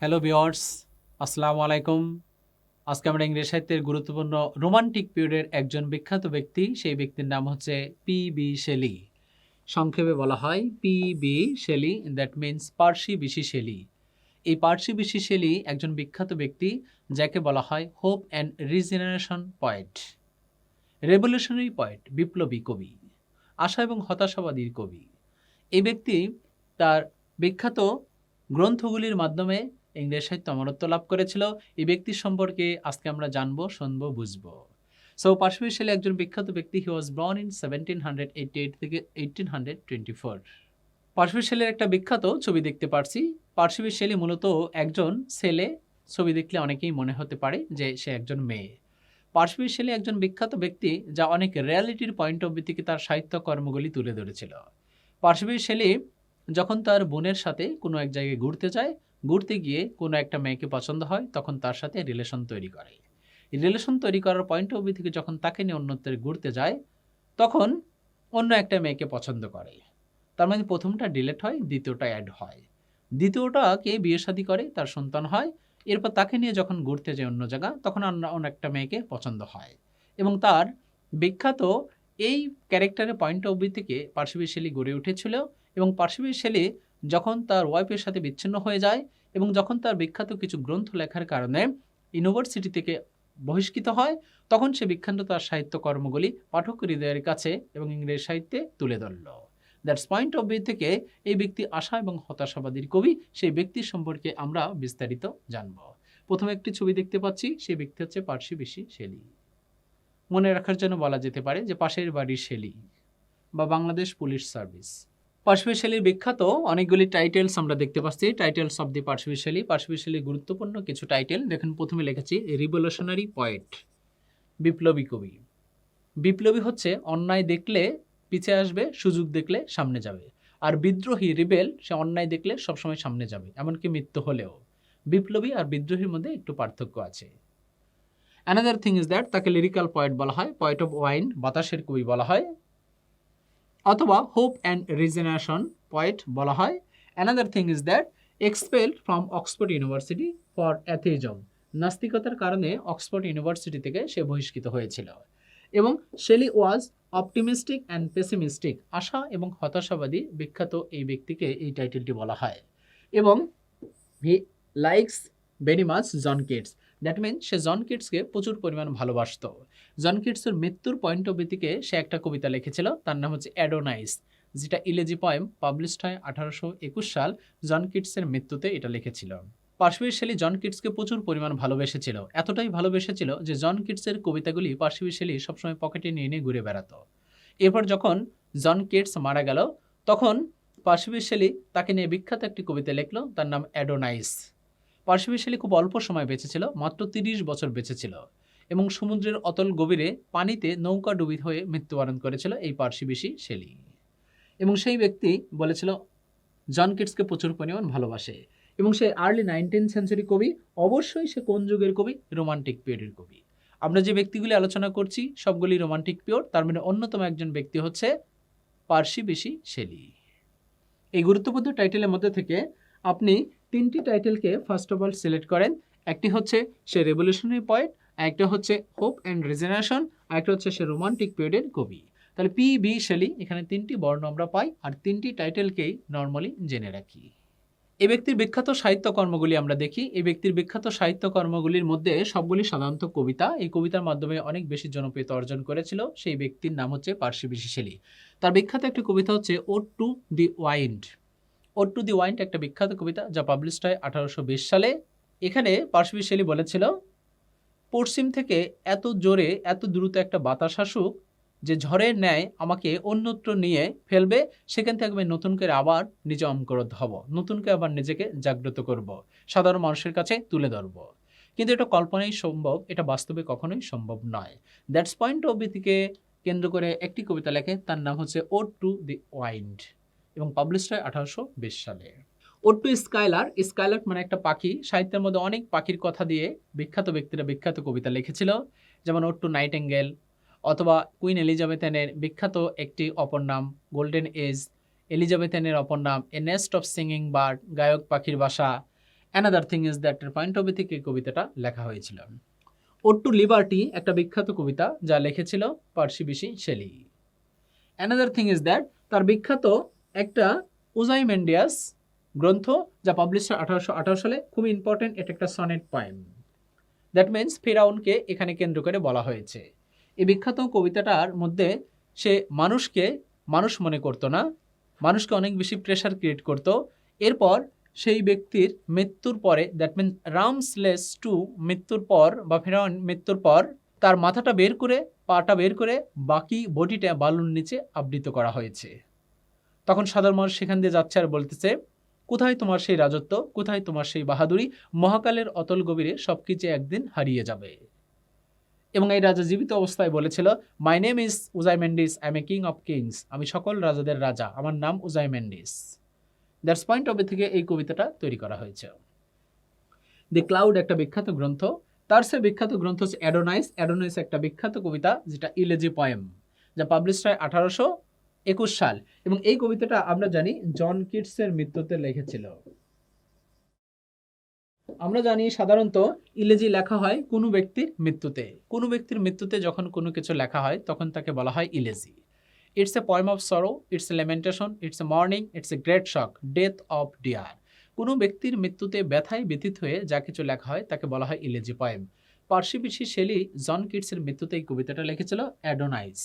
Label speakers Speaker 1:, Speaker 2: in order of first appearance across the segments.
Speaker 1: Hello viewers, আসসালামু আলাইকুম। আজকে আমরা ইংরেজি সাহিত্যের গুরুত্বপূর্ণ রোমান্টিক পিরিয়ডের একজন বিখ্যাত ব্যক্তি, সেই ব্যক্তির নাম হচ্ছে পি.বি. শেলি। সংক্ষেপে বলা হয় P B. Shelley, that means Percy Bysshe Shelley. এই পার্সি বিশি শেলি একজন বিখ্যাত ব্যক্তি, যাকে বলা হয় hope and regeneration poet, revolutionary poet, বিপ্লবী কবি, আশা এবং হতাশাবাদীর কবি। এই ব্যক্তি তার বিখ্যাত গ্রন্থগুলির মাধ্যমে ইংরেজি সাহিত্য অমরত্ব লাভ করেছিল। এই ব্যক্তির সম্পর্কে আজকে আমরা জানবো, শুনবো, বুঝবো। সো পার্সি বিশে শেলি একজন বিখ্যাত ব্যক্তি। হি ওয়াজ বর্ন ইন 1788 থেকে 1824। পার্সি বিশে শেলির একটা বিখ্যাত ছবি দেখতে পারছি। পার্সি বিশে শেলি মূলত একজন ছেলে। ছবি দেখলে অনেকেই মনে হতে পারে যে সে একজন মেয়ে। পার্সি বিশে শেলি একজন বিখ্যাত ব্যক্তি, যা অনেক রিয়ালিটির পয়েন্ট অফ ভিউ থেকে তার সাহিত্য কর্মগুলি তুলে ধরেছিল। পার্সি বিশে শেলি যখন তার বোনের সাথে কোনো এক জায়গায় ঘুরতে যায়, ঘুরতে গিয়ে কোনো একটা মেয়েকে পছন্দ হয়, তখন তার সাথে রিলেশন তৈরি করে। রিলেশন তৈরি করার পয়েন্ট অফ ভিউ থেকে যখন তাকে নিয়ে অন্যত্র ঘুরতে যায়, তখন অন্য একটা মেয়েকে পছন্দ করে। তার মানে প্রথমটা ডিলেট হয়, দ্বিতীয়টা অ্যাড হয়। দ্বিতীয়টাকে বিয়ে শাদী করে, তার সন্তান হয়। এরপর তাকে নিয়ে যখন ঘুরতে যায় অন্য জায়গা, তখন অন্য একটা মেয়েকে পছন্দ হয়। এবং তার বিখ্যাত এই ক্যারেক্টারের পয়েন্ট অফ ভিউ থেকে পার্সি বিশে শেলি গড়ে উঠেছিল। এবং পার্সি বিশে শেলি যখন তার ওয়াইফের সাথে বিচ্ছিন্ন হয়ে যায় এবং যখন তার বিখ্যাত কিছু গ্রন্থ লেখার কারণে ইউনিভার্সিটি থেকে বহিষ্কৃত হয়, তখন সে বিখ্যাত তার সাহিত্য কর্মগুলি পাঠক হৃদয়ের কাছে এবং ইংরেজি সাহিত্যে তুলে ধরল। দ্যাটস পয়েন্ট অফ ভিউ থেকে এই ব্যক্তি আশা এবং হতাশাবাদীর কবি। সেই ব্যক্তির সম্পর্কে আমরা বিস্তারিত জানব। প্রথমে একটি ছবি দেখতে পাচ্ছি, সেই ব্যক্তি হচ্ছে পার্সি বিশে শেলি। মনে রাখার জন্য বলা যেতে পারে যে পাশের বাড়ির শেলি বা বাংলাদেশ পুলিশ সার্ভিস। পার্সি বিশে শেলির বিখ্যাত অনেকগুলি টাইটেলস আমরা দেখতে পাচ্ছি। টাইটেলস অফ দি পার্সি বিশে শেলি। পার্সি বিশে শেলির গুরুত্বপূর্ণ কিছু টাইটেল দেখুন। প্রথমে লিখেছি রিভলিউশনারি পয়েট, বিপ্লবী কবি। বিপ্লবী হচ্ছে অন্যায় দেখলে পিছিয়ে আসবে, সুযোগ দেখলে সামনে যাবে। আর বিদ্রোহী, রিবেল, সে অন্যায় দেখলে সবসময় সামনে যাবে, এমনকি মৃত্যু হলেও। বিপ্লবী আর বিদ্রোহীর মধ্যে একটু পার্থক্য আছে। অ্যানাদার থিং ইজ দ্যাট তাকে লিরিক্যাল পয়েট বলা হয়, পয়েট অফ ওয়াইন, বাতাসের কবি বলা হয়, অথবা হোপ অ্যান্ড রিজেনারেশন পয়েট বলা হয়। Another thing is that expelled from Oxford University for atheism. নাস্তিকতার কারণে অক্সফোর্ড ইউনিভার্সিটি থেকে সে বহিষ্কৃত হয়েছিল। এবং Shelley was optimistic and pessimistic, আশা এবং হতাশাবাদী বিখ্যাত এই ব্যক্তিকে এই টাইটেলটি বলা হয়। এবং he likes very much John Keats, that mean সে জন কিটসকে প্রচুর পরিমাণ ভালোবাসত। জন কিটসের মৃত্যুর পয়েন্ট অফ ভিউ থেকে সে একটা কবিতা লিখেছিল, তার নাম হচ্ছে অ্যাডোনাইস, যেটা ইলেজি পয়েম, পাবলিশড হয় 1821 সাল। জন কিটসের মৃত্যুতে এটা লিখেছিল। পার্সি বিশে শেলি জন কিটসকে প্রচুর পরিমাণ ভালোবেসেছিল, এতটাই ভালোবেসেছিল যে জন কিটসের কবিতাগুলি পার্সি বিশে শেলি সবসময় পকেটে নিয়ে নিয়ে ঘুরে বেড়াতো। এরপর যখন জন কিটস মারা গেল, তখন পার্সি বিশে শেলি তাকে নিয়ে বিখ্যাত একটি কবিতা লিখল, তার নাম অ্যাডোনাইস। পার্সি বিশে শেলি খুব অল্প সময় বেঁচেছিল, মাত্র 30 বছর বেঁচেছিল। এবং সমুদ্রের অতল গভীরে পানিতে নৌকা ডুবি হয়ে মৃত্যুবরণ করেছিল এই পার্সি বিশে শেলি। এবং সেই ব্যক্তি বলেছিল জন কিটসকে প্রচুর পরিমাণ ভালোবাসে। এবং সে আর্লি 19th সেঞ্চুরি কবি। অবশ্যই সে কোন যুগের কবি? রোমান্টিক পিরিয়ডের কবি। আমরা যে ব্যক্তিগুলি আলোচনা করছি সবগুলি রোমান্টিক পিরিয়ড, তার মানে অন্যতম একজন ব্যক্তি হচ্ছে পার্সি বিশে শেলি। এই গুরুত্বপূর্ণ টাইটেলের মধ্যে থেকে আপনি 3টি টাইটেলকে ফার্স্ট অফ অল সিলেক্ট করেন। একটি হচ্ছে সে রেভলিউশনারি পয়েট, একটা হচ্ছে হোপ অ্যান্ড রিজেনারেশন, আর একটা হচ্ছে সে রোমান্টিক পিরিয়ডের কবি। তাহলে পি.বি. শেলি, এখানে 3টি বর্ণ আমরা পাই, আর 3টি টাইটেলকেই নর্মালি জেনে রাখি। এই ব্যক্তির বিখ্যাত সাহিত্য কর্মগুলি আমরা দেখি। এই ব্যক্তির বিখ্যাত সাহিত্য কর্মগুলির মধ্যে সবগুলি সাধারণত কবিতা। এই কবিতার মাধ্যমে অনেক বেশি জনপ্রিয়তা অর্জন করেছিল সেই ব্যক্তির নাম হচ্ছে পার্সি বিশে শেলি। তার বিখ্যাত একটি কবিতা হচ্ছে ode to the wind. Ode to the wind একটা বিখ্যাত কবিতা, যা পাবলিশড হয় 1820 সালে। এখানে পার্সি বিশে শেলি বলেছিল, পশ্চিম থেকে এত জোরে এত দ্রুত একটা বাতাস আসুক যে ঝড়ের ন্যায় আমাকে অন্যত্র নিয়ে ফেলবে, সেখান থেকে আমি নতুন করে আবার নিজে অঙ্কুরোদ্ হব, নতুন করে আবার নিজেকে জাগ্রত করব, সাধারণ মানুষের কাছে তুলে ধরব। কিন্তু এটা কল্পনাই সম্ভব, এটা বাস্তবে কখনোই সম্ভব নয়। দ্যাটস পয়েন্ট অফ ভিউ থেকে কেন্দ্র করে একটি কবিতা লেখে, তার নাম হচ্ছে ওড টু দি ওয়াইন্ড, এবং পাবলিশড হয় 1820 সালে। Ode to Skylar. স্কাইলার মানে একটা পাখি। সাহিত্যের মধ্যে অনেক পাখির কথা দিয়ে বিখ্যাত ব্যক্তিরা বিখ্যাত কবিতা লিখেছিল, যেমন ওড টু নাইটেঙ্গেল, অথবা কুইন এলিজাবেথেনের বিখ্যাত একটি অপর নাম গোল্ডেন এজ, এলিজাবেথেনের অপর নাম এ নেস্ট অফ সিঙ্গিং বার্ড, গায়ক পাখির বাসা, অ্যানাদার থিং ইজ দ্যাট এর পয়েন্ট অফ ভিউ থেকে এই কবিতাটা লেখা হয়েছিল। ওড টু লিবার্টি একটা বিখ্যাত কবিতা যা লিখেছিল Percy Bysshe Shelley. Another thing is that তার বিখ্যাত একটা ওজাইমেন্ডিয়াস গ্রন্থ যা পাবলিশ হয় 1818 সালে, খুবই ইম্পর্টেন্ট, এটা একটা সনেট পয়েম। দ্যাট মিনস ফেরাউনকে এখানে কেন্দ্র করে বলা হয়েছে। এই বিখ্যাত কবিতাটার মধ্যে সে মানুষকে মানুষ মনে করতো না, মানুষকে অনেক বেশি প্রেশার ক্রিয়েট করত। এরপর সেই ব্যক্তির মৃত্যুর পরে, দ্যাট মিনস রামসলেস টু মৃত্যুর পর বা ফেরাউন মৃত্যুর পর তার মাথাটা বের করে, পাটা বের করে বাকি বডিটা বালুর নিচে আবৃত করা হয়েছে। তখন সাধারণ মানুষ সেখান দিয়ে যাচ্ছে আর বলতেছে, কোথায় তোমার সেই রাজত্ব, কোথায় তোমার সেই বাহাদুরি, মহাকালের অতল গভীরে সবকিছু একদিন হারিয়ে যাবে। এবং এই রাজা জীবিত অবস্থায় বলেছিল, my name is Ozymandias, I am a king of kings, আমি সকল রাজাদের রাজা, আমার নাম Ozymandias. That's point of view থেকে এই কবিতাটা তৈরি করা হয়েছে। দি ক্লাউড একটা বিখ্যাত গ্রন্থ, তার সে বিখ্যাত গ্রন্থ হচ্ছে অ্যাডোনাইস। অ্যাডোনাইস একটা বিখ্যাত কবিতা যেটা ইলেজি পয়েম, যা পাবলিশ হয় 1821 সাল। এবং এই কবিতাটা আমরা জানি জন কিটসের মৃত্যুতে লিখেছিল। আমরা জানি সাধারণত ইলেজি লেখা হয় কোনো ব্যক্তির মৃত্যুতে। কোনো ব্যক্তির মৃত্যুতে যখন কোনো কিছু লেখা হয় তখন তাকে বলা হয় elegy. It's a poem of sorrow, it's a lamentation, it's a mourning, it's a great shock, death of dear. কোনো ব্যক্তির মৃত্যুতে ব্যথায় ব্যথিত হয়ে যা কিছু লেখা হয় তাকে বলা হয় ইলেজি পয়েম। পার্সি বিশি শেলি জন কিটসের মৃত্যুতে এই কবিতাটা লিখেছিল অ্যাডোনাইস।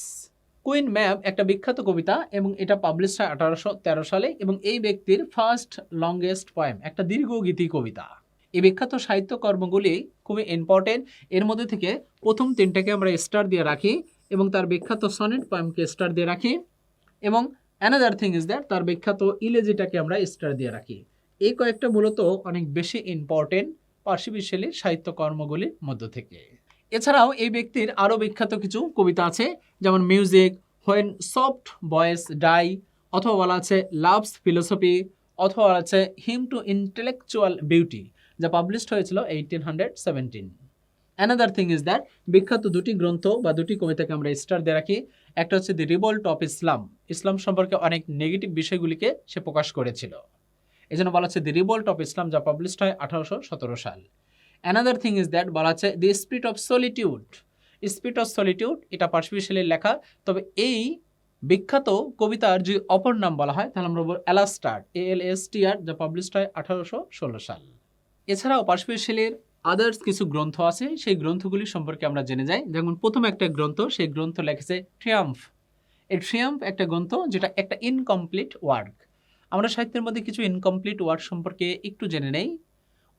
Speaker 1: কুইন ম্যাব একটা বিখ্যাত কবিতা এবং এটা পাবলিশ হয় 1813 সালে এবং এই ব্যক্তির ফার্স্ট লংগেস্ট পয়েম, একটা দীর্ঘগীতি কবিতা। এই বিখ্যাত সাহিত্যকর্মগুলি খুবই ইম্পর্টেন্ট। এর মধ্যে থেকে প্রথম তিনটাকে আমরা স্টার দিয়ে রাখি এবং তার বিখ্যাত সনেট পয়েমকে স্টার দিয়ে রাখি এবং অ্যানাদার থিং ইজ দ্যাট তার বিখ্যাত ইলেজিটাকে আমরা স্টার দিয়ে রাখি। এই কয়েকটা মূলত অনেক বেশি ইম্পর্টেন্ট পার্সি বিশে শেলির সাহিত্যকর্মগুলির মধ্য থেকে। এছাড়াও এই ব্যক্তির আরও বিখ্যাত কিছু কবিতা আছে, যেমন music, when soft voice die, অথবা বলা আছে লাভস ফিলোসফি, অথবা বলা আছে হিম টু ইন্টেলেকচুয়াল বিউটি, যা পাবলিশড হয়েছিল 1817। অ্যানাদার থিং ইজ দ্যাট বিখ্যাত দুটি গ্রন্থ বা দুটি কবিতাকে আমরা স্টার দিয়ে রাখি। একটা হচ্ছে দি রিভোল্ট অফ ইসলাম, ইসলাম সম্পর্কে অনেক নেগেটিভ বিষয়গুলিকে সে প্রকাশ করেছিল, এই জন্য বলা হচ্ছে দি রিভোল্ট অফ ইসলাম, যা পাবলিশড হয় 1817 সাল। অ্যানাদার থিং ইজ দ্যাট বলা আছে the spirit of solitude, spirit of solitude এটা পার্সি বিশে শেলির লেখা। তবে এই বিখ্যাত কবিতার যে অপর নাম বলা হয় তাহলে আমরা বলবো অ্যালাস্টার, ALSTR, যা পাবলিশড হয় 1816 সাল। এছাড়াও পার্সি বিশে শেলির আদার্স কিছু গ্রন্থ আছে, সেই গ্রন্থগুলি সম্পর্কে আমরা জেনে যাই। যেমন প্রথম একটা গ্রন্থ, সেই গ্রন্থ লেখেছে ট্রিয়াম্ফ। এই ট্রিয়াম্ফ একটা গ্রন্থ যেটা একটা ইনকমপ্লিট ওয়ার্ক। আমরা সাহিত্যের মধ্যে কিছু ইনকমপ্লিট ওয়ার্ক সম্পর্কে একটু জেনে নেই।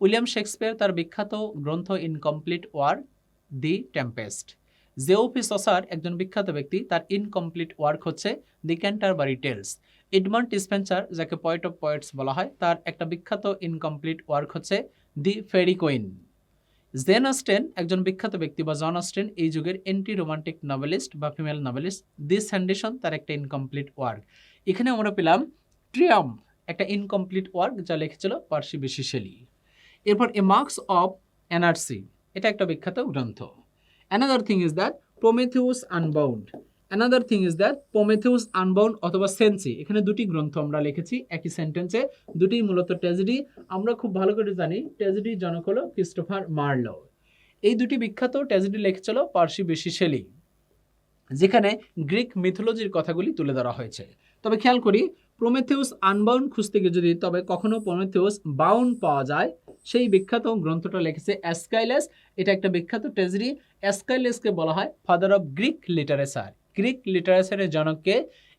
Speaker 1: উইলিয়াম শেক্সপিয়ার তার বিখ্যাত গ্রন্থ ইনকমপ্লিট ওয়ার্ক দি টেম্পেস্ট। জেওফি সসার একজন বিখ্যাত ব্যক্তি, তার ইনকমপ্লিট ওয়ার্ক হচ্ছে দি ক্যান্টারবারি টেলস। এডমান্ড স্পেন্সার, যাকে পয়েট অফ পয়েটস বলা হয়, তার একটা বিখ্যাত ইনকমপ্লিট ওয়ার্ক হচ্ছে দি ফেরি কুইন। জেন অস্টেন একজন বিখ্যাত ব্যক্তি বা জন অস্টেন এই যুগের এন্টি রোমান্টিক নভেলিস্ট বা ফিমেল নভেলিস্ট। দিস হ্যান্ডেশন তার একটা ইনকমপ্লিট ওয়ার্ক। এখানে আমরা পেলাম ট্রিয়াম্ফ একটা ইনকমপ্লিট ওয়ার্ক যা লিখেছিল পার্সি বিশে শেলি। এরপর এ মার্কস অফ এনার্সি, এটা একটা বিখ্যাত গ্রন্থ। Another thing is that Prometheus Unbound, another thing is that Prometheus Unbound অথবা সেন্সি, এখানে দুটি গ্রন্থ আমরা লিখেছি একই সেন্টেন্সে, দুটি মূলত ট্র্যাজেডি। আমরা খুব ভালো করে জানি ট্র্যাজেডির জনক হলো ক্রিস্টোফার মার্লো। এই দুটি বিখ্যাত ট্র্যাজেডি লিখেছিল পার্সি বিশে শেলি, যেখানে গ্রিক মিথোলজির কথাগুলি তুলে ধরা হয়েছে। তবে খেয়াল করি প্রমেথিউস আনবাউন্ড খুঁজতে গিয়ে যদি তবে কখনো প্রমেথিউস বাউন্ড পাওয়া যায়, সেই বিখ্যাত গ্রন্থটা লিখেছে অ্যাসকাইলাস। এটা একটা বিখ্যাত ট্র্যাজেডি। অ্যাসকাইলাসকে বলা হয় father of Greek literature. Greek লিটারেচারের জনককে,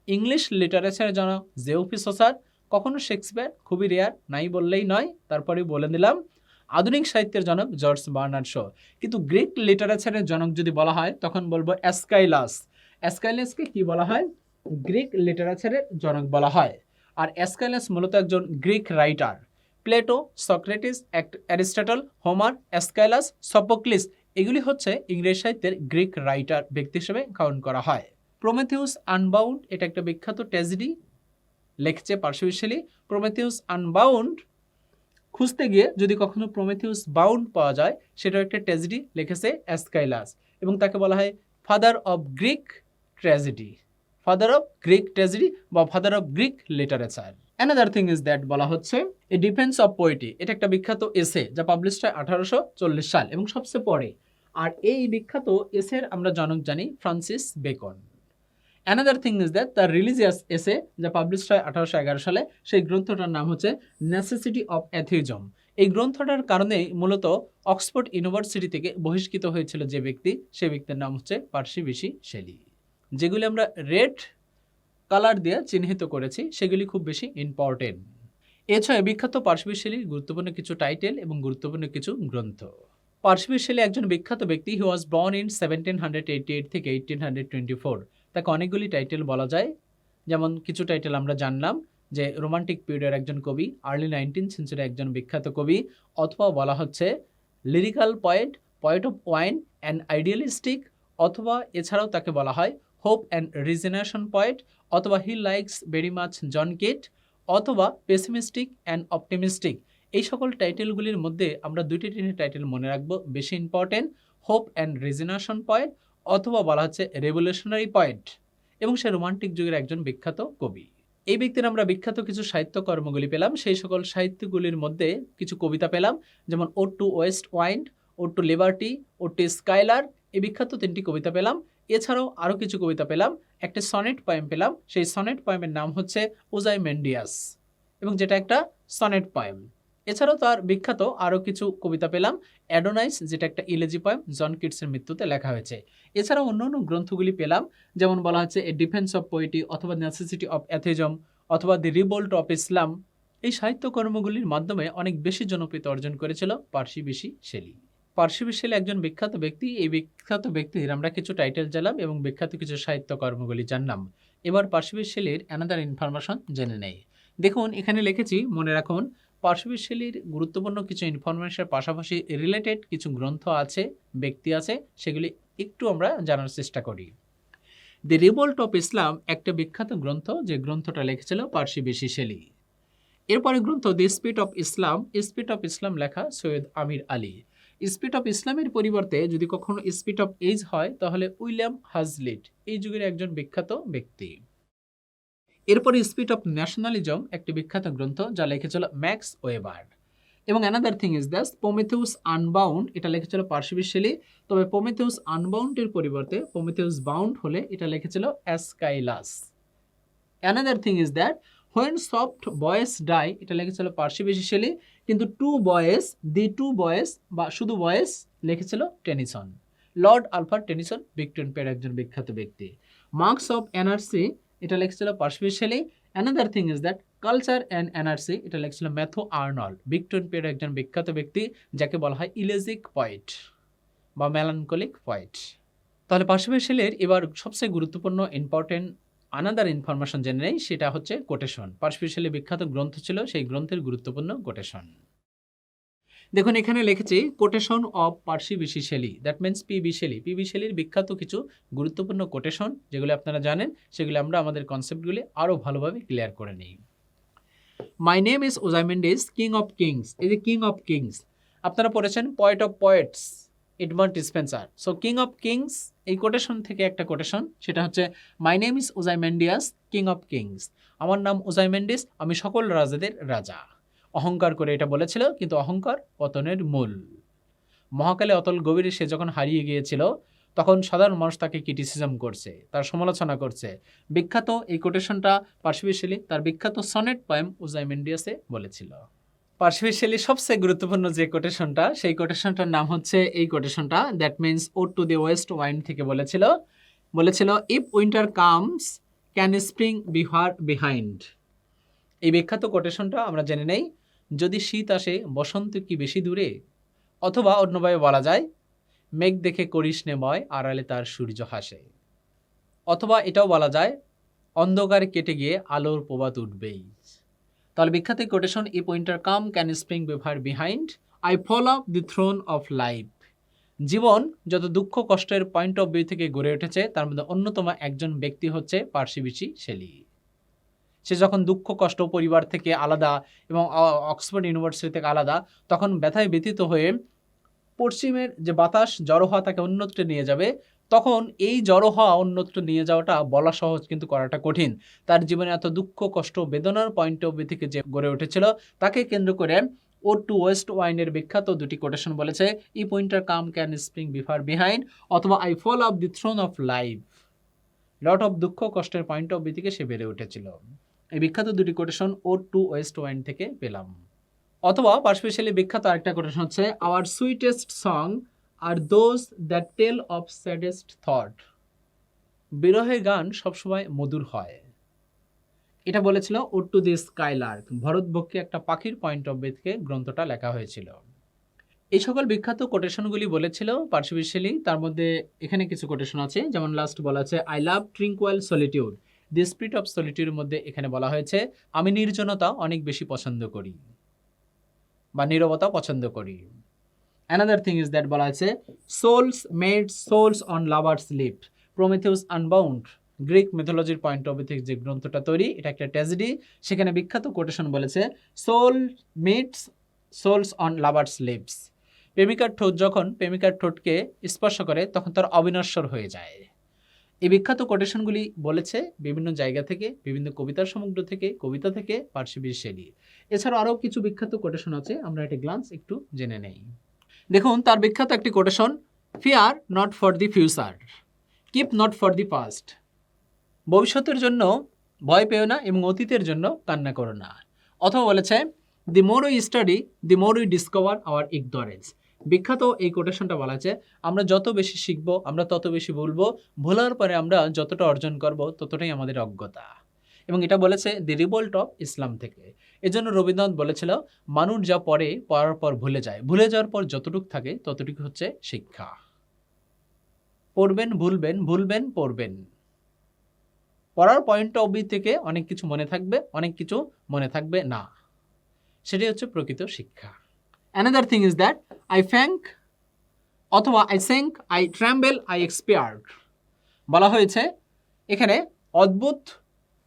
Speaker 1: ইংলিশ লিটারেচারের জনক জেওফি সসার, কখনো শেক্সপিয়ার, খুবই রেয়ার, নাই বললেই নয়, তারপরে বলে দিলাম আধুনিক সাহিত্যের জনক জর্জ বার্নার্ড শ। কিন্তু গ্রিক লিটারেচারের জনক যদি বলা হয় তখন বলবো অ্যাসকাইলাস। অ্যাসকাইলাসকে কি বলা হয়? গ্রিক লিটারেচারের জনক বলা হয়। আর অ্যাসকাইলাস মূলত একজন Greek writer. Plato, Socrates, Aristotle, Homer, Aeschylus, Sophocles এগুলি হচ্ছে ইংরেজ সাহিত্যের গ্রিক রাইটার ব্যক্তি হিসেবে কাউন্ট করা হয়। প্রমেথিউস আনবাউন্ড এটা একটা বিখ্যাত ট্র্যাজেডি, লিখছে পার্সি বিশে শেলি। প্রমেথিউস আনবাউন্ড খুঁজতে গিয়ে যদি কখনো প্রমেথিউস বাউন্ড পাওয়া যায়, সেটাও একটা ট্র্যাজেডি, লিখেছে অ্যাসকাইলাস এবং তাকে বলা হয় father of Greek tragedy, father of Greek tragedy বা father of Greek literature. Another thing is that বলা হচ্ছে এ ডিফেন্স অফ পোয়েট্রি, এটা একটা বিখ্যাত এসে যা পাবলিশ হয় 1840 সাল এবং সবচেয়ে পরে। আর এই বিখ্যাত এসের আমরা জনক জানি Francis Bacon. Another thing is that the religious এসে যা পাবলিশ হয় 1811 সালে, সেই গ্রন্থটার নাম হচ্ছে নেসেসিটি অফ অ্যাথিজম। এই গ্রন্থটার কারণেই মূলত অক্সফোর্ড ইউনিভার্সিটি থেকে বহিষ্কৃত হয়েছিল যে ব্যক্তি, সেই ব্যক্তির নাম হচ্ছে পার্সি বিশি শেলি। যেগুলি আমরা রেড কালার দিয়ে চিহ্নিত করেছি সেগুলি খুব বেশি ইম্পর্টেন্ট। এছাড়া বিখ্যাত পার্সি বিশি শেলির গুরুত্বপূর্ণ কিছু টাইটেল এবং গুরুত্বপূর্ণ কিছু গ্রন্থ। পার্সি বিশি শেলি একজন বিখ্যাত ব্যক্তি। হি ওয়াজ বর্ন ইন 1788 থেকে 1824। তাকে অনেকগুলি টাইটেল বলা যায়, যেমন কিছু টাইটেল আমরা জানলাম যে রোমান্টিক পিরিয়ডের একজন কবি, আর্লি 19th সেঞ্চুরি একজন বিখ্যাত কবি, অথবা বলা হচ্ছে lyrical poet, poet of wine and idealistic, অথবা এছাড়াও তাকে বলা হয় হোপ অ্যান্ড রিজনেশন পয়েট, অথবা he likes very much John Keats, অথবা পেসিমিস্টিক অ্যান্ড অপটিমিস্টিক। এই সকল টাইটেলগুলির মধ্যে আমরা দুইটি টাইটেল মনে রাখবো বেশি important, hope and resignation poet, অথবা বলা হচ্ছে রেভলিউশনারি পয়েন্ট, এবং সে রোমান্টিক যুগের একজন বিখ্যাত কবি। এই ব্যক্তির আমরা বিখ্যাত কিছু সাহিত্যকর্মগুলি পেলাম। সেই সকল সাহিত্যগুলির মধ্যে কিছু কবিতা পেলাম, যেমন ode to west wind, ode to liberty, ode to skylark, এই বিখ্যাত 3টি কবিতা পেলাম। এছাড়াও আরও কিছু কবিতা পেলাম, একটা সনেট পয়েম পেলাম, সেই সনেট পয়েমের নাম হচ্ছে ওজাইমেন্ডিয়াস, এবং যেটা একটা সনেট পয়েম। এছাড়াও তার বিখ্যাত আরও কিছু কবিতা পেলাম, অ্যাডোনাইস, যেটা একটা ইলেজি পয়েম জন কিটসের মৃত্যুতে লেখা হয়েছে। এছাড়াও অন্যান্য গ্রন্থগুলি পেলাম, যেমন বলা হচ্ছে এ ডিফেন্স অফ পোয়েট্রি, অথবা নেসেসিটি অফ অ্যাথিজম, অথবা দি রিভোল্ট অফ ইসলাম। এই সাহিত্যকর্মগুলির মাধ্যমে অনেক বেশি জনপ্রিয়তা অর্জন করেছিল Parsi Bysshe Shelley. Parsi Bysshe Shelley একজন বিখ্যাত ব্যক্তি। এই বিখ্যাত ব্যক্তির আমরা কিছু টাইটেল জানলাম এবং বিখ্যাত কিছু সাহিত্যকর্মগুলি জানলাম। এবার পার্সি বিশি শেলির অ্যানাদার ইনফরমেশন জেনে নেই। দেখুন এখানে লিখেছি, মনে রাখুন পার্সি বিশি শেলির গুরুত্বপূর্ণ কিছু ইনফরমেশনের পাশাপাশি রিলেটেড কিছু গ্রন্থ আছে, ব্যক্তি আছে, সেগুলি একটু আমরা জানার চেষ্টা করি। দি রিভোল্ট অফ ইসলাম একটা বিখ্যাত গ্রন্থ, যে গ্রন্থটা লিখেছিল পার্সি বিশি শেলি। এরপরে গ্রন্থ the spirit of Islam. Spirit of Islam লেখা সৈয়দ আমির আলী। স্পিরিট অফ ইসলামের পরিবর্তে যদি কখনো স্পিরিট অফ এজ হয় তাহলে উইলিয়াম হাজলিট, এই যুগের একজন বিখ্যাত ব্যক্তি। এরপরে স্পিরিট অফ ন্যাশনালিজম একটি বিখ্যাত গ্রন্থ, যা লিখেছিল ম্যাক্স ওয়েবার। এবং another thing is that Prometheus unbound, এটা লিখেছিল পার্সি বিশি শেলি। তবে প্রমেথিউস আনবাউন্ডের পরিবর্তে প্রমেথিউস বাউন্ড হলে এটা লিখেছিল Aeschylus. Another thing is that when soft voices die, এটা লিখেছিল পার্সি বিশি শেলি, কিন্তু দি টু বয়েস বা শুধু বয়েস লিখেছিল Tennyson. Lord Alfred Tennyson Victorian পিরিয়ডের একজন বিখ্যাত ব্যক্তি। মার্কস অফ এনার্জি, এটা লিখেছিল Percy Bysshe Shelley. Another thing is that culture and anarchy, এটা লিখেছিল ম্যাথু আর্নল্ড, ভিক্টোরিয়ান পিরিয়ডের একজন বিখ্যাত ব্যক্তি, যাকে বলা হয় ইলেজিক পয়েট বা মেলানকলিক পয়েট। তাহলে পার্সি বিশি শেলির এবার সবচেয়ে গুরুত্বপূর্ণ ইম্পর্টেন্ট আনাদার ইনফরমেশন জেনে নেই, সেটা হচ্ছে কোটেশন। পার্সি বিশি শেলির বিখ্যাত গ্রন্থ ছিল, সেই গ্রন্থের গুরুত্বপূর্ণ কোটেশন। দেখুন এখানে লিখেছি quotation of Percy Bysshe Shelley, that means PB Shelley. PB শেলির বিখ্যাত কিছু গুরুত্বপূর্ণ কোটেশন, যেগুলো আপনারা জানেন, সেগুলো আমরা আমাদের কনসেপ্টগুলি আরও ভালোভাবে ক্লিয়ার করে নিই। My name is Ozymandias, king of kings. এই যে কিং অফ কিংস আপনারা পড়েছেন poet of poets Edmund Spenser. So king of kings এই কোটেশন থেকে একটা কোটেশন, সেটা হচ্ছে my name is Ozymandias, king of kings. আমার নাম ওজাইমেন্ডিস, আমি সকল রাজাদের রাজা। অহংকার করে এটা বলেছিল, কিন্তু অহংকার পতনের মূল। মহাকালে অতল গভীরে সে যখন হারিয়ে গিয়েছিল, তখন সাধারণ মানুষ তাকে ক্রিটিসিজম করছে, তার সমালোচনা করছে। বিখ্যাত এই কোটেশনটা পার্সি বিশি শেলি তার বিখ্যাত সনেট পয়েম ওজাইমেন্ডিয়াসে বলেছিল। পার্সি বিশি শেলির সবচেয়ে গুরুত্বপূর্ণ যে কোটেশনটা, সেই কোটেশনটার নাম হচ্ছে এই কোটেশনটা, that means ode to the west wind থেকে বলেছিল if winter comes can spring be far behind. এই বিখ্যাত কোটেশনটা আমরা জেনে নেই, যদি শীত আসে বসন্ত কি বেশি দূরে, অথবা অন্যভাবে বলা যায় মেঘ দেখে করিস নে ভয়, আড়ালে তার সূর্য হাসে। অথবা এটাও বলা যায় অন্ধকার কেটে গিয়ে আলোর প্রভাত উঠবেই। তাহলে বিখ্যাত quotation if winter come can spring be far behind, I fall of the thorn of life. জীবন যত দুঃখ কষ্টের পয়েন্ট অফ ভিউ থেকে গড়ে উঠেছে, তার মধ্যে অন্যতম একজন ব্যক্তি হচ্ছে পার্সি বিশি শেলি। সে যখন দুঃখ কষ্ট পরিবার থেকে আলাদা এবং অক্সফোর্ড ইউনিভার্সিটি থেকে আলাদা, তখন ব্যথায় ব্যথিত হয়ে পশ্চিমের যে বাতাস জড়ো হওয়া তাকে অন্যত্রে নিয়ে যাবে, তখন এই জড়ো হওয়া অন্যত্র নিয়ে যাওয়াটা বলা সহজ, কিন্তু করাটা কঠিন। তার জীবনে এত দুঃখ, কষ্ট, বেদনার পয়েন্ট অফ ভিউ থেকে যে গড়ে উঠেছিল, তাকে কেন্দ্র করে ও টু ওয়েস্ট ওয়াইনের বিখ্যাত দুটি কোটেশন বলেছে, if winter come can spring be far behind, অথবা I fall of the thorn of life. Lot of দুঃখ কষ্টের পয়েন্ট অফ ভিউ থেকে সে বেড়ে উঠেছিল। এই বিখ্যাত দুটি কোটেশন ও টু ওয়েস্ট ওয়াইন থেকে পেলাম। অথবা পার্সি বাইশে শেলি বিখ্যাত আরেকটা কোটেশন হচ্ছে, our sweetest song are those that tell of saddest thought. বিরহের গান সবসময় মধুর হয়। এটা বলেছিল ও টু দি স্কাইলার্ক, ভরতবক্ষী একটা পাখির পয়েন্ট অফ ভিউ থেকে গ্রন্থটা লেখা হয়েছিল। এই সকল বিখ্যাত কোটেশনগুলি বলেছিল পার্সি বাইশে শেলি। তার মধ্যে এখানে কিছু কোটেশন আছে, যেমন লাস্ট বলা আছে, I love tranquil solitude, the spirit of সলিটিউডের মধ্যে এখানে বলা হয়েছে, আমি নির্জনতা অনেক বেশি পছন্দ করি বা নীরবতা পছন্দ করি। অ্যানাদার থিং ইজ দ্যাট বলা আছে, souls meet souls on lovers lip, Prometheus unbound, Greek মিথোলজির পয়েন্ট অফ ভিউ থেকে যে গ্রন্থটা তৈরি, এটা একটা ট্র্যাজেডি। সেখানে বিখ্যাত কোটেশন বলেছে, soul meets souls on lovers lips, প্রেমিকার ঠোঁট যখন প্রেমিকার ঠোঁটকে স্পর্শ করে তখন তার অবিনশ্বর হয়ে যায়। এই বিখ্যাত কোটেশনগুলি বলেছে বিভিন্ন জায়গা থেকে, বিভিন্ন কবিতার সমুদ্র থেকে, কবিতা থেকে পার্সি বাইশে শেলি। এছাড়াও আরও কিছু বিখ্যাত কোটেশন আছে, আমরা একটা গ্লান্স একটু জেনে নেই। দেখুন, তার বিখ্যাত একটি quotation, fear not for the future, keep not for the past, ভবিষ্যতের জন্য ভয় পেও না এবং অতীতের জন্য কান্না করো না। অথবা বলেছে, the more we study the more we discover our ignorance. বিখ্যাত এই কোটেশনটা বলা আছে, আমরা যত বেশি শিখবো আমরা তত বেশি ভুলবো, ভোলার পরে আমরা যতটা অর্জন করব ততটাই আমাদের অজ্ঞতা। এবং এটা বলেছে দি রিভোল্ট অফ ইসলাম থেকে। এজন্য রবীন্দ্রনাথ বলেছিল, মানুষ যা পড়ে পড়ার পর ভুলে যায়, ভুলে যাওয়ার পর যতটুকু থাকে ততটুকু হচ্ছে শিক্ষা। পড়বেন ভুলবেন, ভুলবেন পড়বেন। পড়ার পয়েন্ট অফ ভিউ থেকে অনেক কিছু মনে থাকবে, অনেক কিছু মনে থাকবে না। সেটাই হচ্ছে প্রকৃত শিক্ষা। Another thing is that I thank অথবা I sink, I tremble, I expired. বলা হয়েছে এখানে অদ্ভুত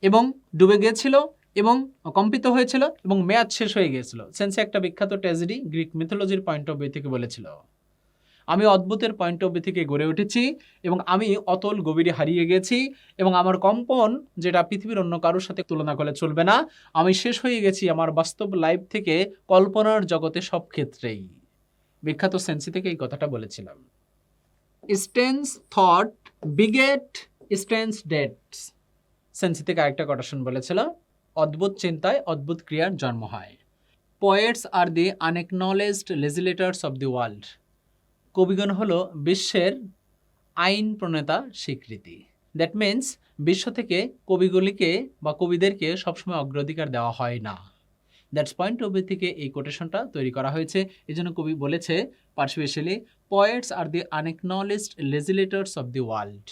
Speaker 1: এবং ডুবে গিয়েছিল এবং কম্পিত হয়েছিল এবং মেয়াদ শেষ হয়ে গিয়েছিল। সেন্সে একটা বিখ্যাত ট্র্যাজেডি গ্রিক মিথোলজির পয়েন্ট অফ ভিউ থেকে বলেছিল, আমি অদ্ভুতের পয়েন্ট অফ ভিউ থেকে গড়ে উঠেছি এবং আমি অতল গভীরে হারিয়ে গেছি এবং আমার কম্পন, যেটা পৃথিবীর অন্য কারোর সাথে তুলনা করলে চলবে না, আমি শেষ হয়ে গেছি আমার বাস্তব লাইফ থেকে কল্পনার জগতে সব ক্ষেত্রেই। বিখ্যাত সেন্সি থেকে এই কথাটা বলেছিলাম। স্টেন্স থট বিগেট স্টেন্স ডেটস, সেন্সি থেকে আরেকটা কোটেশন বলেছিল, অদ্ভুত চিন্তায় অদ্ভুত ক্রিয়ার জন্ম হয়। Poets are the unacknowledged legislators of the world, কবিগণ হলো বিশ্বের আইন প্রণেতা স্বীকৃতি। দ্যাট মিন্স বিশ্ব থেকে কবিগুলিকে বা কবিদেরকে সবসময় অগ্রাধিকার দেওয়া হয় না। দ্যাটস পয়েন্ট অফ ভিউ থেকে এই কোটেশনটা তৈরি করা হয়েছে। এই জন্য কবি বলেছে Percy Bysshe Shelley, poets are the unacknowledged legislators of the world,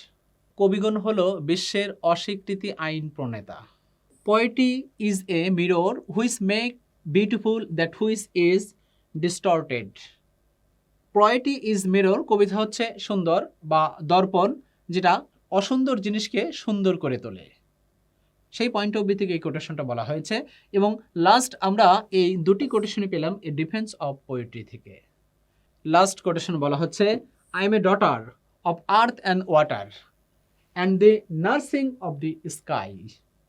Speaker 1: কবিগণ হলো বিশ্বের অস্বীকৃতি আইন প্রণেতা। Poetry is a mirror which make beautiful that which is distorted. Poetry is mirror, কবিতা হচ্ছে সুন্দর বা দর্পণ, যেটা অসুন্দর জিনিসকে সুন্দর করে তোলে। সেই পয়েন্ট অফ ভিউ থেকে এই কোটেশনটা বলা হয়েছে। এবং লাস্ট আমরা এই দুটি কোটেশনে পেলাম এ ডিফেন্স অফ পোয়েট্রি থেকে। লাস্ট কোটেশন বলা হচ্ছে, I am A daughter of earth and water and the nursing of the sky.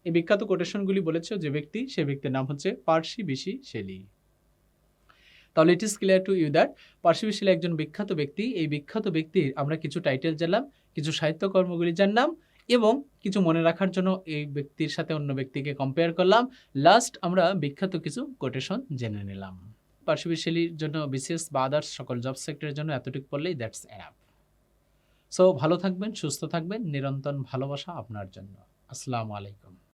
Speaker 1: এই বিখ্যাত কোটেশনগুলি বলেছে যে ব্যক্তি, সে ব্যক্তির নাম হচ্ছে পার্সি বাইশে শেলি। তাহলে it is clear to you that Percy Bysshe Shelley একজন বিখ্যাত ব্যক্তি। এই বিখ্যাত ব্যক্তির আমরা কিছু টাইটেল জানলাম, কিছু সাহিত্যকর্মগুলি জানলাম এবং কিছু মনে রাখার জন্য এই ব্যক্তির সাথে অন্য ব্যক্তিকে কম্পেয়ার করলাম। লাস্ট আমরা বিখ্যাত কিছু কোটেশন জেনে নিলাম। পার্সি বাইশে শেলির জন্য বিসিএস বা আদার্স সকল জব সেক্টরের জন্য এতটুকু পড়লেই দ্যাটস এনাফ। সো ভালো থাকবেন, সুস্থ থাকবেন, নিরন্তর ভালোবাসা আপনার জন্য। আসসালামু আলাইকুম।